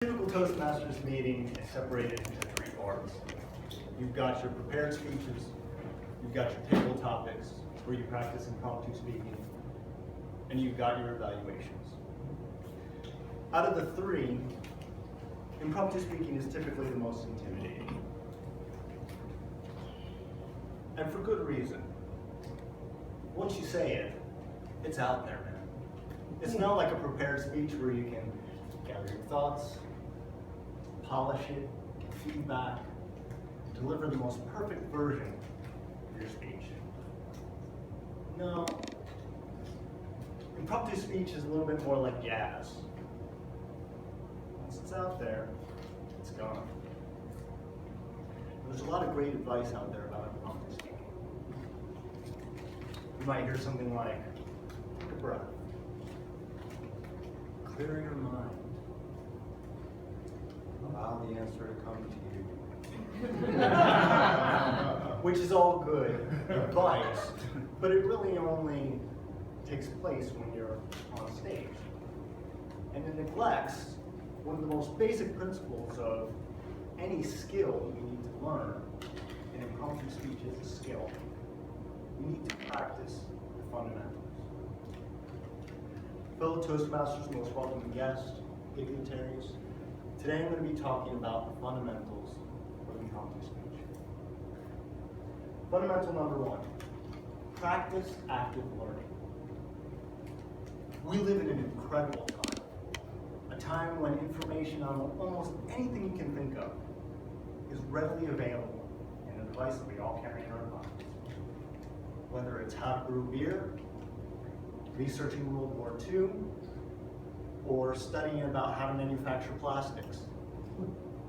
Typical Toastmasters meeting is separated into three parts. You've got your prepared speeches, you've got your table topics, where you practice impromptu speaking, and you've got your evaluations. Out of the three, impromptu speaking is typically the most intimidating. And for good reason. Once you say it, it's out there, man. It's not like a prepared speech where you can gather your thoughts, polish it, get feedback, deliver the most perfect version of your speech. No. Impromptu speech is a little bit more like jazz. Once it's out there, it's gone. There's a lot of great advice out there about impromptu speaking. You might hear something like, take a breath, clear your mind, allow the answer to come to you. Which is all good advice, but it really only takes place when you're on stage. And it neglects one of the most basic principles of any skill you need to learn. And impromptu speech is a skill. You need to practice the fundamentals. Fellow Toastmasters, most welcome guests, dignitaries. Today I'm going to be talking about the fundamentals of impromptu speech. Fundamental number one, practice active learning. We live in an incredible time, a time when information on almost anything you can think of is readily available in a device that we all carry in our pockets. Whether it's how to brew beer, researching World War II, or studying about how to manufacture plastics.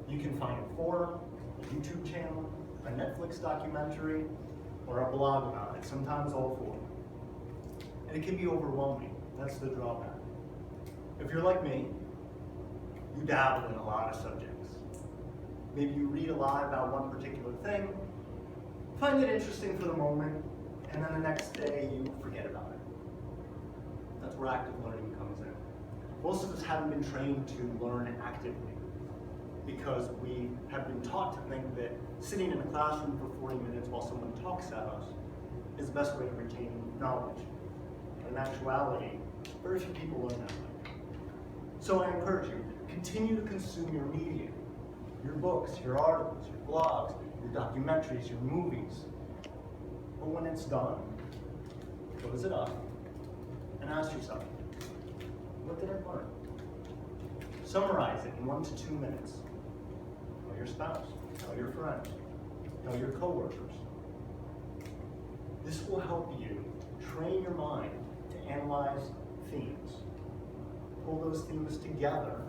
You can find a forum, a YouTube channel, a Netflix documentary, or a blog about it, sometimes all four. And it can be overwhelming. That's the drawback. If you're like me, you dabble in a lot of subjects. Maybe you read a lot about one particular thing, find it interesting for the moment, and then the next day you forget about it. That's where active learning comes in. Most of us haven't been trained to learn actively because we have been taught to think that sitting in a classroom for 40 minutes while someone talks at us is the best way of retaining knowledge. In actuality, very few people learn that way. So I encourage you, continue to consume your media, your books, your articles, your blogs, your documentaries, your movies. But when it's done, close it up and ask yourself, what did I learn? Summarize it in 1 to 2 minutes. Tell your spouse, tell your friends, tell your coworkers. This will help you train your mind to analyze themes, pull those themes together,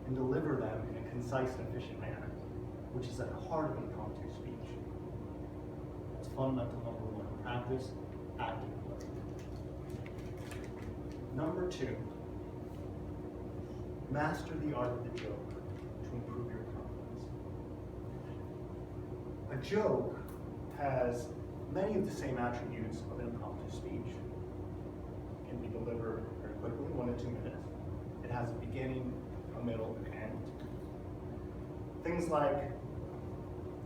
and deliver them in a concise and efficient manner, which is at the heart of impromptu speech. That's fundamental number one, practice active learning. Number two, master the art of the joke to improve your confidence. A joke has many of the same attributes of impromptu speech. It can be delivered very quickly, 1 to 2 minutes. It has a beginning, a middle, and an end. Things like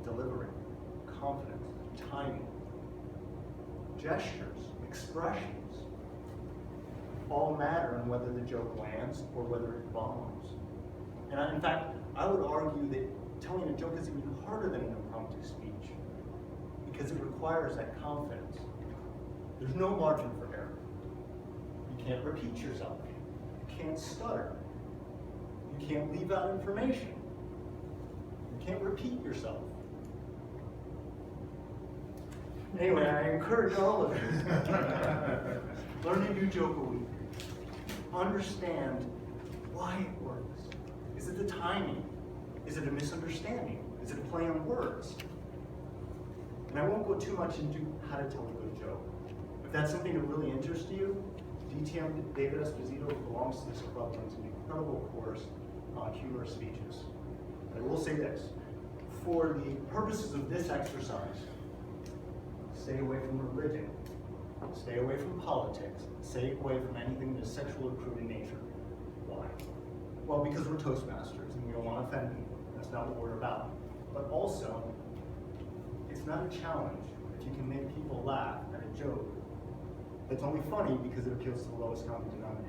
delivery, confidence, timing, gestures, expressions, all matter in whether the joke lands or whether it bombs. And in fact, I would argue that telling a joke is even harder than an impromptu speech because it requires that confidence. There's no margin for error. You can't repeat yourself. You can't stutter. You can't leave out information. You can't repeat yourself. Anyway, I encourage all of you, learn a new joke a week. Understand why it works. Is it the timing? Is it a misunderstanding? Is it a play on words? And I won't go too much into how to tell a good joke. If that's something that really interests you, DTM David Esposito, who belongs to this club, runs an incredible course on humorous speeches. And I will say this, for the purposes of this exercise, stay away from religion, stay away from politics, stay away from anything that is sexual or crude in nature. Why? Well, because we're Toastmasters and we don't want to offend people. That's not what we're about. But also, it's not a challenge if you can make people laugh at a joke that's only funny because it appeals to the lowest common denominator.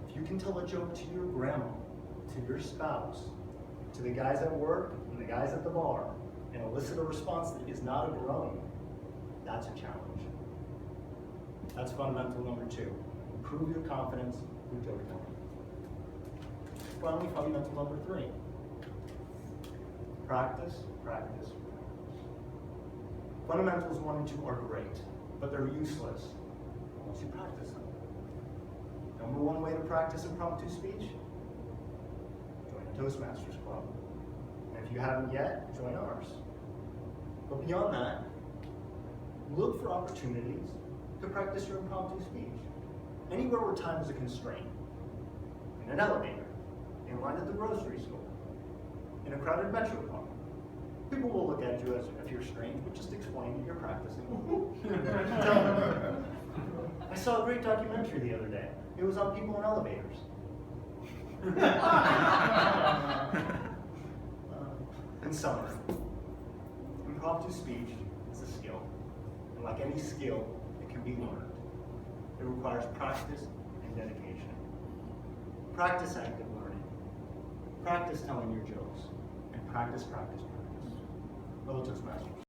If you can tell a joke to your grandma, to your spouse, to the guys at work and the guys at the bar, and elicit a response that is not a groan, that's a challenge. That's fundamental number 2. Improve your confidence with joke telling. Finally, fundamental number 3. Practice, practice, practice. Fundamentals 1 and 2 are great, but they're useless unless you practice them. Number 1 way to practice impromptu speech? Join a Toastmasters club. And if you haven't yet, join ours. But beyond that, look for opportunities to practice your impromptu speech. Anywhere where time is a constraint. In an elevator, in line at the grocery store, in a crowded metro car. People will look at you as if you're strange, but just explain that you're practicing. Tell them. I saw a great documentary the other day. It was on people in elevators. In summary, impromptu speech is a skill. And like any skill, it can be learned. It requires practice and dedication. Practice active learning. Practice telling your jokes. And practice, practice, practice. Fellow Toastmasters.